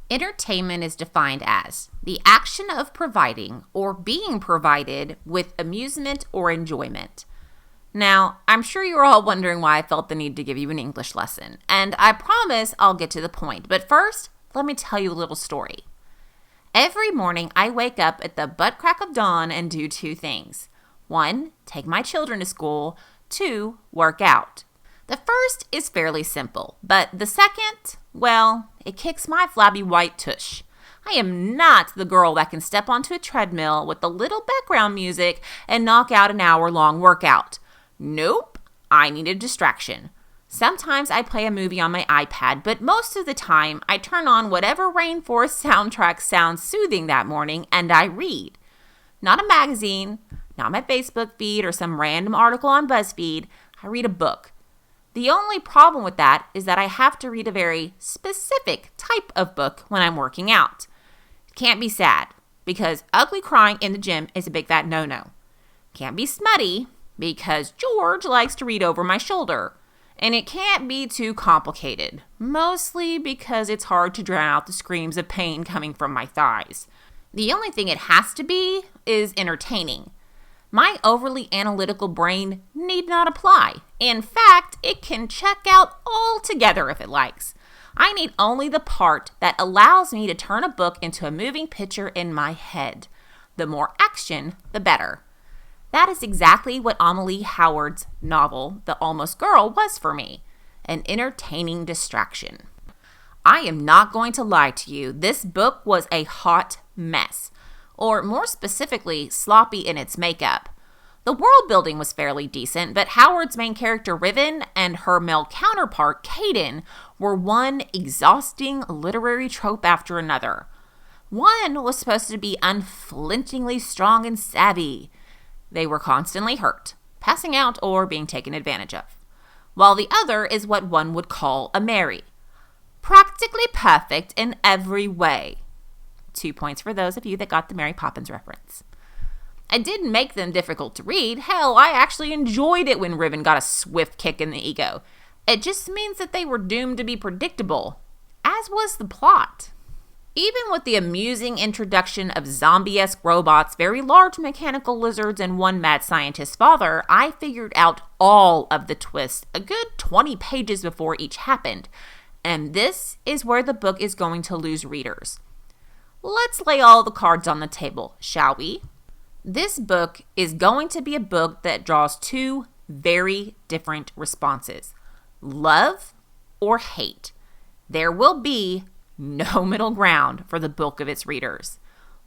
Entertainment is defined as the action of providing or being provided with amusement or enjoyment. Now, I'm sure you're all wondering why I felt the need to give you an English lesson, and I promise I'll get to the point. But first, let me tell you a little story. Every morning, I wake up at the butt crack of dawn and do two things. 1, take my children to school. 2, work out. The first is fairly simple, but the second, well, it kicks my flabby white tush. I am not the girl that can step onto a treadmill with a little background music and knock out an hour-long workout. Nope, I need a distraction. Sometimes I play a movie on my iPad, but most of the time I turn on whatever rainforest soundtrack sounds soothing that morning and I read. Not a magazine, not my Facebook feed or some random article on BuzzFeed. I read a book. The only problem with that is that I have to read a very specific type of book when I'm working out. It can't be sad, because ugly crying in the gym is a big fat no-no. Can't be smutty, because George likes to read over my shoulder. And it can't be too complicated, mostly because it's hard to drown out the screams of pain coming from my thighs. The only thing it has to be is entertaining. My overly analytical brain need not apply. In fact, it can check out altogether if it likes. I need only the part that allows me to turn a book into a moving picture in my head. The more action, the better. That is exactly what Amalie Howard's novel, The Almost Girl, was for me. An entertaining distraction. I am not going to lie to you. This book was a hot mess. Or more specifically, sloppy in its makeup. The world building was fairly decent, but Howard's main character Riven and her male counterpart Caden were one exhausting literary trope after another. One was supposed to be unflinchingly strong and savvy. They were constantly hurt, passing out, or being taken advantage of. While the other is what one would call a Mary. Practically perfect in every way. 2 points for those of you that got the Mary Poppins reference. I didn't make them difficult to read. Hell, I actually enjoyed it when Riven got a swift kick in the ego. It just means that they were doomed to be predictable, as was the plot. Even with the amusing introduction of zombie-esque robots, very large mechanical lizards, and one mad scientist's father, I figured out all of the twists a good 20 pages before each happened. And this is where the book is going to lose readers. Let's lay all the cards on the table, shall we? This book is going to be a book that draws two very different responses. Love or hate. There will be no middle ground for the bulk of its readers.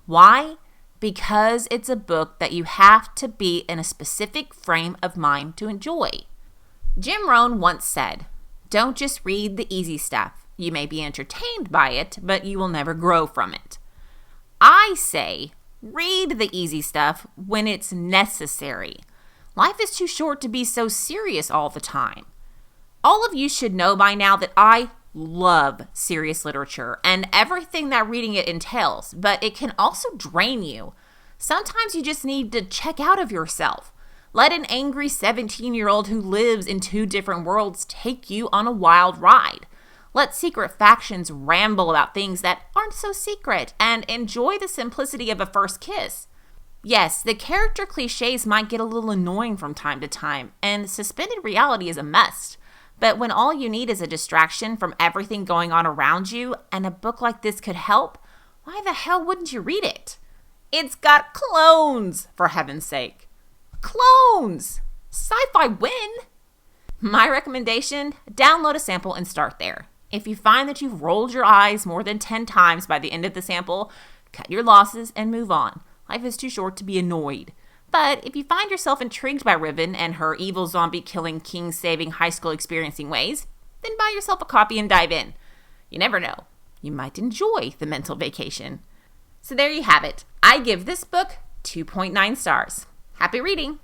Why? Because it's a book that you have to be in a specific frame of mind to enjoy. Jim Rohn once said, "Don't just read the easy stuff. You may be entertained by it, but you will never grow from it." I say, read the easy stuff when it's necessary. Life is too short to be so serious all the time. All of you should know by now that I love serious literature and everything that reading it entails, but it can also drain you. Sometimes you just need to check out of yourself. Let an angry 17-year-old who lives in 2 different worlds take you on a wild ride. Let secret factions ramble about things that aren't so secret and enjoy the simplicity of a first kiss. Yes, the character cliches might get a little annoying from time to time, and suspended reality is a must. But when all you need is a distraction from everything going on around you, and a book like this could help, why the hell wouldn't you read it? It's got clones, for heaven's sake. Clones! Sci-fi win! My recommendation, download a sample and start there. If you find that you've rolled your eyes more than 10 times by the end of the sample, cut your losses and move on. Life is too short to be annoyed. But if you find yourself intrigued by Riven and her evil zombie-killing, king-saving, high school experiencing ways, then buy yourself a copy and dive in. You never know. You might enjoy the mental vacation. So there you have it. I give this book 2.9 stars. Happy reading!